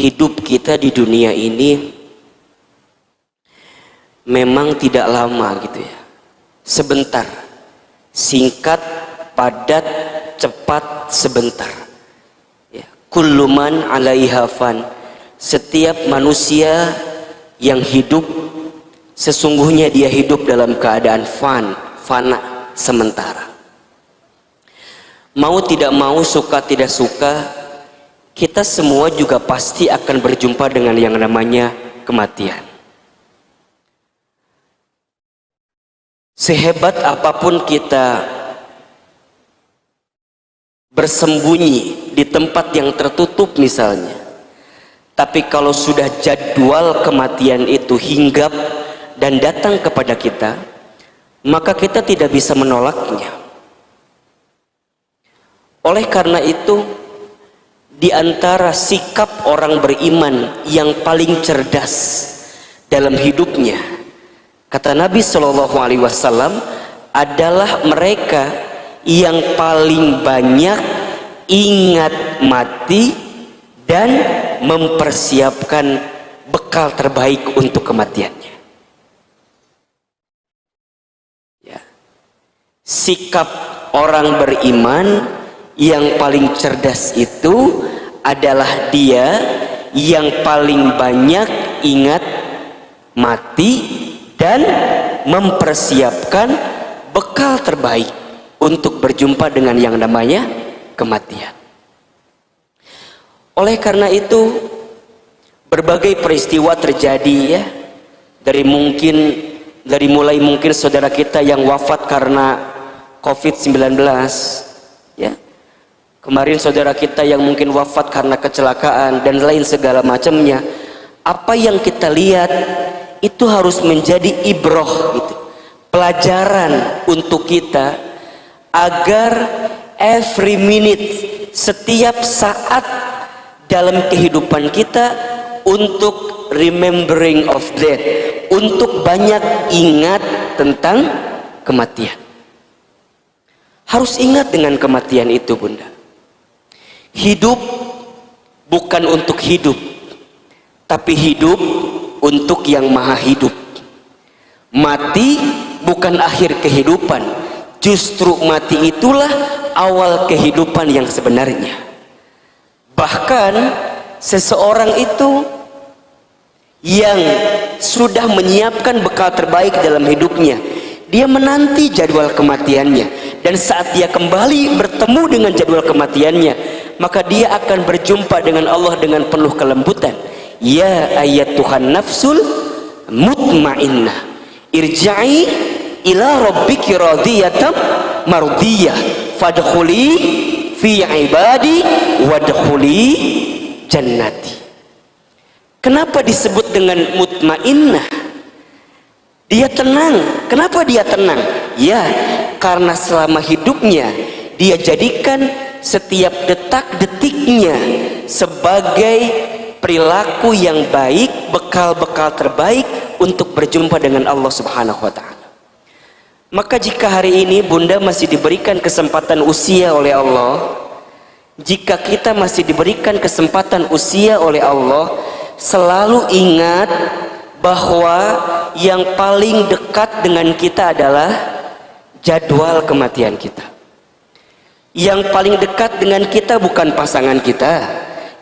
hidup kita di dunia ini memang tidak lama gitu ya, sebentar, singkat, padat, cepat, sebentar ya. Kullu man 'alaiha fan, setiap manusia yang hidup sesungguhnya dia hidup dalam keadaan fana, sementara. Mau tidak mau, suka tidak suka, kita semua juga pasti akan berjumpa dengan yang namanya kematian. Sehebat apapun kita bersembunyi di tempat yang tertutup misalnya, tapi kalau sudah jadwal kematian itu hinggap dan datang kepada kita, maka kita tidak bisa menolaknya. Oleh karena itu, di antara sikap orang beriman yang paling cerdas dalam hidupnya, kata Nabi Shallallahu Alaihi Wasallam, adalah mereka yang paling banyak ingat mati dan mempersiapkan bekal terbaik untuk kematiannya. Ya. Sikap orang beriman yang paling cerdas itu adalah dia yang paling banyak ingat mati dan mempersiapkan bekal terbaik untuk berjumpa dengan yang namanya kematian. Oleh karena itu, berbagai peristiwa terjadi ya, dari mulai mungkin saudara kita yang wafat karena COVID-19 ya. Kemarin saudara kita yang mungkin wafat karena kecelakaan dan lain segala macamnya. Apa yang kita lihat itu harus menjadi ibroh gitu, pelajaran untuk kita, agar every minute, setiap saat dalam kehidupan kita, untuk remembering of death, untuk banyak ingat tentang kematian. Harus ingat dengan kematian itu, Bunda. Hidup bukan untuk hidup, tapi hidup untuk yang maha hidup. Mati bukan akhir kehidupan, justru mati itulah awal kehidupan yang sebenarnya. Bahkan seseorang itu yang sudah menyiapkan bekal terbaik dalam hidupnya, dia menanti jadwal kematiannya, dan saat dia kembali bertemu dengan jadwal kematiannya, maka dia akan berjumpa dengan Allah dengan penuh kelembutan. Ya ayyatuhan nafsul mutmainnah, irja'i ila rabbiki radiyatan mardiyah, fadkhuli fi ibadi wadkhuli jannati. Kenapa disebut dengan mutmainnah? Dia tenang. Kenapa dia tenang? Ya, karena selama hidupnya dia jadikan setiap detak-detiknya sebagai perilaku yang baik, bekal-bekal terbaik untuk berjumpa dengan Allah Subhanahu wa Ta'ala. Maka jika hari ini Bunda masih diberikan kesempatan usia oleh Allah, jika kita masih diberikan kesempatan usia oleh Allah, selalu ingat bahwa yang paling dekat dengan kita adalah jadwal kematian kita. Yang paling dekat dengan kita bukan pasangan kita,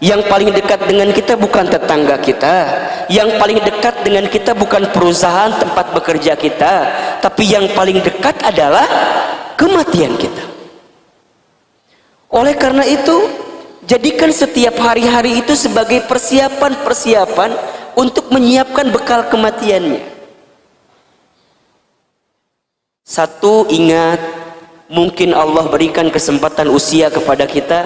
yang paling dekat dengan kita bukan tetangga kita, yang paling dekat dengan kita bukan perusahaan tempat bekerja kita, tapi yang paling dekat adalah kematian kita. Oleh karena itu, jadikan setiap hari-hari itu sebagai persiapan-persiapan untuk menyiapkan bekal kematiannya. Satu, ingat, mungkin Allah berikan kesempatan usia kepada kita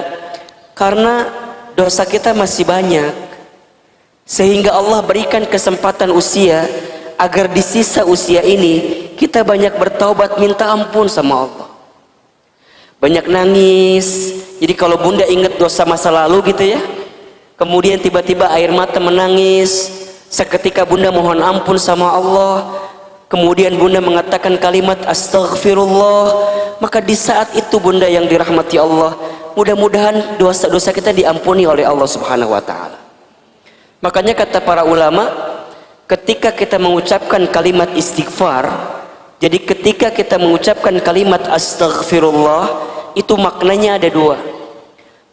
karena dosa kita masih banyak, sehingga Allah berikan kesempatan usia agar di sisa usia ini kita banyak bertaubat, minta ampun sama Allah, banyak nangis. Jadi kalau Bunda ingat dosa masa lalu gitu ya, kemudian tiba-tiba air mata menangis, seketika Bunda mohon ampun sama Allah, kemudian Bunda mengatakan kalimat astaghfirullah, maka di saat itu Bunda yang dirahmati Allah, mudah-mudahan dosa-dosa kita diampuni oleh Allah Subhanahu wa Ta'ala. Makanya kata para ulama, ketika kita mengucapkan kalimat istighfar, jadi ketika kita mengucapkan kalimat astaghfirullah, itu maknanya ada dua.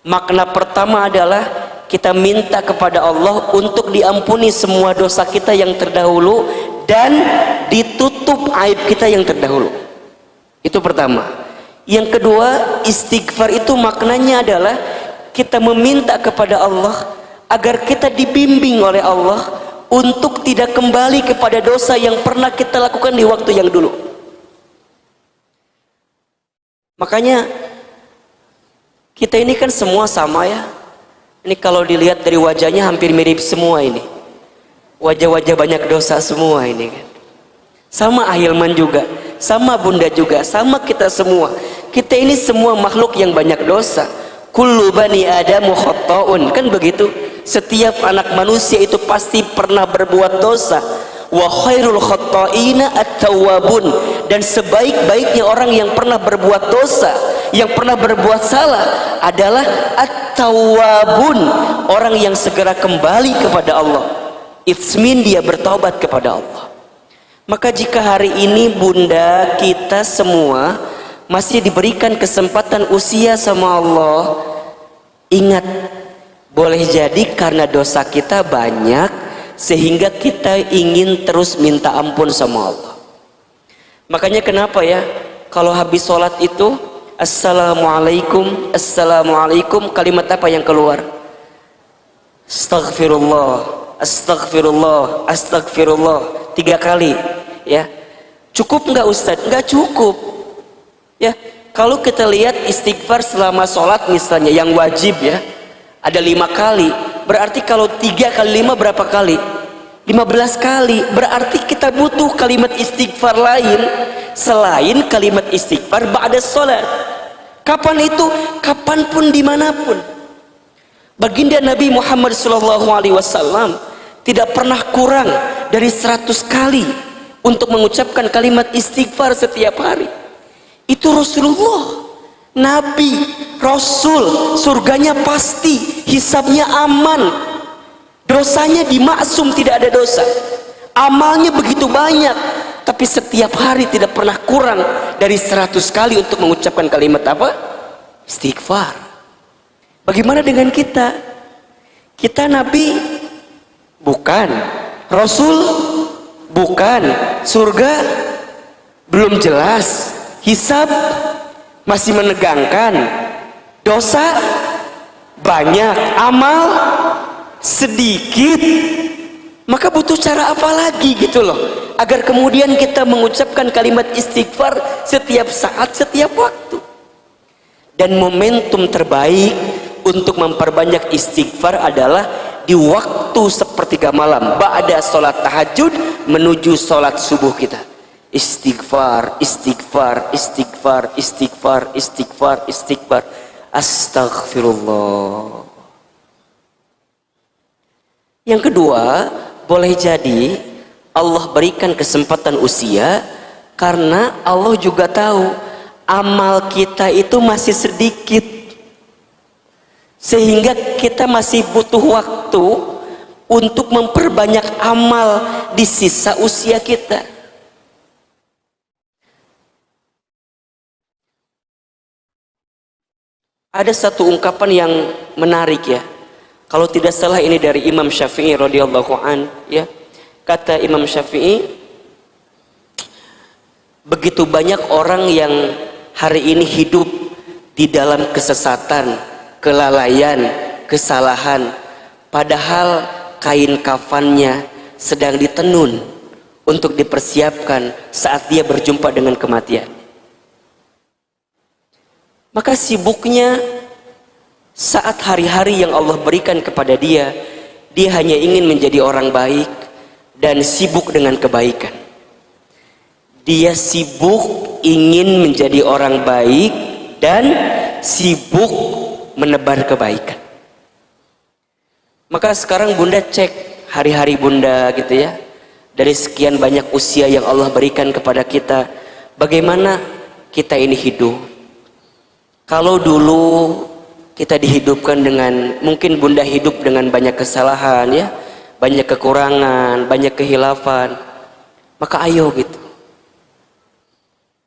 Makna pertama adalah kita minta kepada Allah untuk diampuni semua dosa kita yang terdahulu dan ditutup aib kita yang terdahulu. Itu pertama. Yang kedua, istighfar itu maknanya adalah kita meminta kepada Allah agar kita dibimbing oleh Allah untuk tidak kembali kepada dosa yang pernah kita lakukan di waktu yang dulu. Makanya kita ini kan semua sama ya. Ini kalau dilihat dari wajahnya hampir mirip semua ini. Wajah-wajah banyak dosa semua ini kan. Sama Ahilman juga, sama Bunda juga, sama kita semua. Kita ini semua makhluk yang banyak dosa. Kullu bani adamu khatta'un, kan begitu. Setiap anak manusia itu pasti pernah berbuat dosa. Wa khairul khatta'ina at-tawwabun, dan sebaik-baiknya orang yang pernah berbuat dosa, yang pernah berbuat salah adalah at-tawwabun, orang yang segera kembali kepada Allah. It's mean dia bertobat kepada Allah. Maka jika hari ini Bunda, kita semua masih diberikan kesempatan usia sama Allah, ingat, boleh jadi karena dosa kita banyak sehingga kita ingin terus minta ampun sama Allah. Makanya kenapa ya, kalau habis sholat itu assalamualaikum, assalamualaikum, kalimat apa yang keluar? Astaghfirullah, astaghfirullah, astaghfirullah, 3 kali ya. Cukup nggak Ustadz? Nggak cukup ya. Kalau kita lihat istighfar selama sholat misalnya yang wajib ya, ada 5 kali. Berarti kalau 3 kali 5 berapa kali? 15 kali. Berarti kita butuh kalimat istighfar lain selain kalimat istighfar ba'da sholat. Kapan itu? Kapanpun, dimanapun. Baginda Nabi Muhammad SAW tidak pernah kurang dari 100 kali untuk mengucapkan kalimat istighfar setiap hari. Itu Rasulullah, Nabi, Rasul, surganya pasti, hisabnya aman, dosanya dimaksum, tidak ada dosa, amalnya begitu banyak, tapi setiap hari tidak pernah kurang dari 100 kali untuk mengucapkan kalimat apa? Istighfar. Bagaimana dengan kita? Kita Nabi? Bukan. Rasul? Bukan. Surga? Belum jelas. Hisab? Masih menegangkan. Dosa? Banyak. Amal? Sedikit. Maka butuh cara apa lagi gitu loh, agar kemudian kita mengucapkan kalimat istighfar setiap saat, setiap waktu. Dan momentum terbaik untuk memperbanyak istighfar adalah di waktu sepertiga malam, ba'da sholat tahajud menuju sholat subuh kita. Istighfar, istighfar, istighfar, istighfar, istighfar, istighfar. Astaghfirullah. Yang kedua, boleh jadi Allah berikan kesempatan usia karena Allah juga tahu amal kita itu masih sedikit, sehingga kita masih butuh waktu untuk memperbanyak amal di sisa usia kita. Ada satu ungkapan yang menarik ya, kalau tidak salah ini dari Imam Syafi'i radhiyallahu an ya. Kata Imam Syafi'i, begitu banyak orang yang hari ini hidup di dalam kesesatan, kelalaian, kesalahan, padahal kain kafannya sedang ditenun untuk dipersiapkan saat dia berjumpa dengan kematian. Maka sibuknya saat hari-hari yang Allah berikan kepada dia, dia hanya ingin menjadi orang baik dan sibuk dengan kebaikan. Dia sibuk ingin menjadi orang baik dan sibuk menebar kebaikan. Maka sekarang Bunda cek hari-hari Bunda gitu ya, dari sekian banyak usia yang Allah berikan kepada kita, bagaimana kita ini hidup. Kalau dulu kita dihidupkan dengan, mungkin Bunda hidup dengan banyak kesalahan ya, banyak kekurangan, banyak kehilafan. Maka ayo gitu.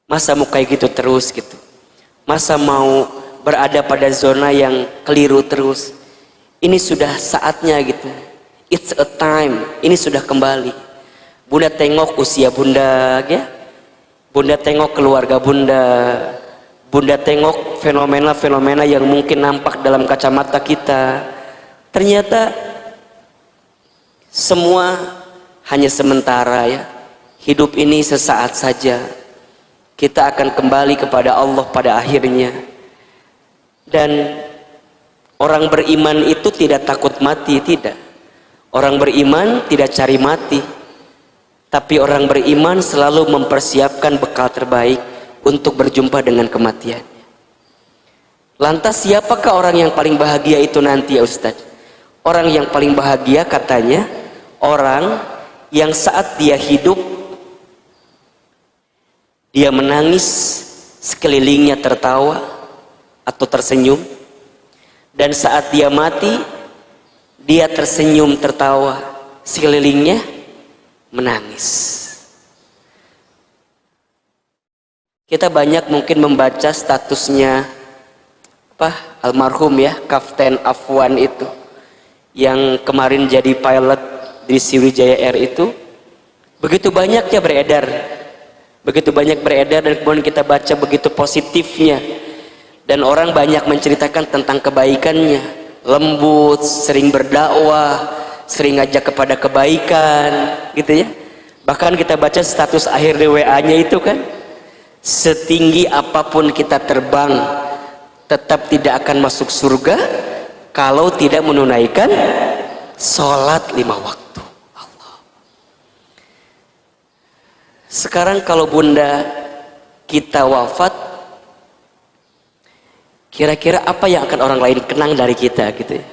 Masa mau kayak gitu terus gitu? Masa mau berada pada zona yang keliru terus? Ini sudah saatnya gitu. It's a time. Ini sudah kembali. Bunda tengok usia bunda ya. Bunda tengok keluarga bunda. Bunda tengok fenomena-fenomena yang mungkin nampak dalam kacamata kita. Ternyata semua hanya sementara ya. Hidup ini sesaat saja. Kita akan kembali kepada Allah pada akhirnya. Dan orang beriman itu tidak takut mati, tidak. Orang beriman tidak cari mati. Tapi orang beriman selalu mempersiapkan bekal terbaik untuk berjumpa dengan kematiannya. Lantas siapakah orang yang paling bahagia itu nanti ya Ustaz? Orang yang paling bahagia katanya orang yang saat dia hidup dia menangis, sekelilingnya tertawa atau tersenyum, dan saat dia mati dia tersenyum tertawa, sekelilingnya menangis. Kita banyak mungkin membaca statusnya almarhum ya Kapten Afwan itu yang kemarin jadi pilot di Sriwijaya Air itu, begitu banyaknya beredar. Begitu banyak beredar dan kemudian kita baca begitu positifnya, dan orang banyak menceritakan tentang kebaikannya, lembut, sering berdakwah, sering ngajak kepada kebaikan gitu ya. Bahkan kita baca status akhir di WA-nya itu kan, setinggi apapun kita terbang tetap tidak akan masuk surga kalau tidak menunaikan sholat 5 waktu. Sekarang kalau bunda kita wafat, kira-kira apa yang akan orang lain kenang dari kita gitu ya?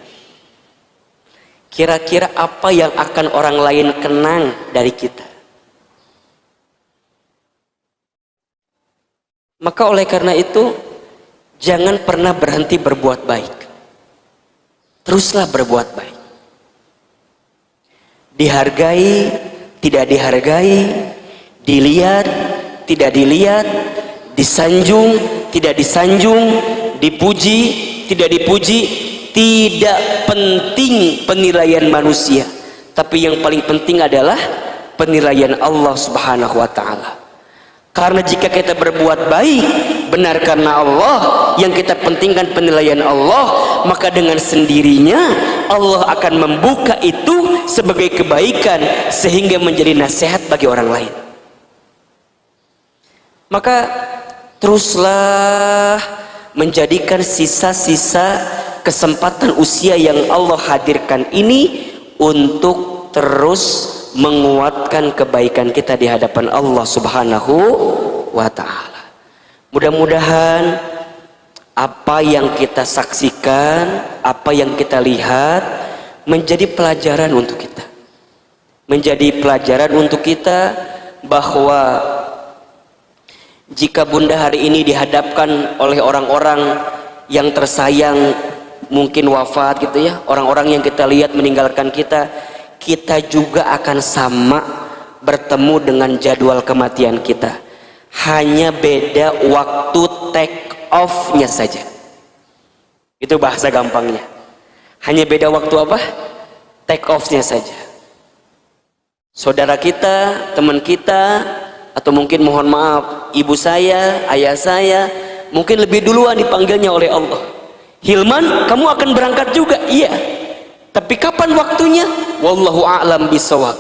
Kira-kira apa yang akan orang lain kenang dari kita? Maka oleh karena itu, jangan pernah berhenti berbuat baik. Teruslah berbuat baik. Dihargai, tidak dihargai, dilihat, tidak dilihat, disanjung, tidak disanjung, dipuji, tidak dipuji, tidak penting penilaian manusia, tapi yang paling penting adalah penilaian Allah Subhanahu wa Ta'ala. Karena jika kita berbuat baik benar karena Allah, yang kita pentingkan penilaian Allah, maka dengan sendirinya Allah akan membuka itu sebagai kebaikan sehingga menjadi nasihat bagi orang lain. Maka teruslah menjadikan sisa-sisa kesempatan usia yang Allah hadirkan ini untuk terus menguatkan kebaikan kita di hadapan Allah Subhanahu wa Ta'ala. Mudah-mudahan apa yang kita saksikan, apa yang kita lihat menjadi pelajaran untuk kita. Menjadi pelajaran untuk kita bahwa jika bunda hari ini dihadapkan oleh orang-orang yang tersayang mungkin wafat gitu ya, orang-orang yang kita lihat meninggalkan kita, kita juga akan sama bertemu dengan jadwal kematian kita. Hanya beda waktu take off-nya saja. Itu bahasa gampangnya. Hanya beda waktu apa? Take off-nya saja. Saudara kita, teman kita, atau mungkin mohon maaf ibu saya, ayah saya mungkin lebih duluan dipanggilnya oleh Allah. Hilman, kamu akan berangkat juga? Iya, tapi kapan waktunya? Wallahu a'lam bishawab.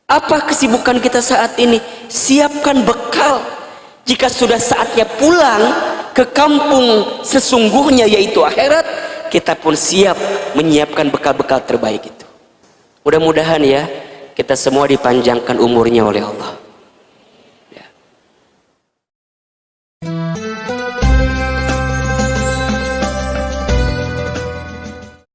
Apa kesibukan kita saat ini? Siapkan bekal jika sudah saatnya pulang ke kampung sesungguhnya yaitu akhirat, kita pun siap menyiapkan bekal-bekal terbaik itu. Mudah-mudahan ya kita semua dipanjangkan umurnya oleh Allah.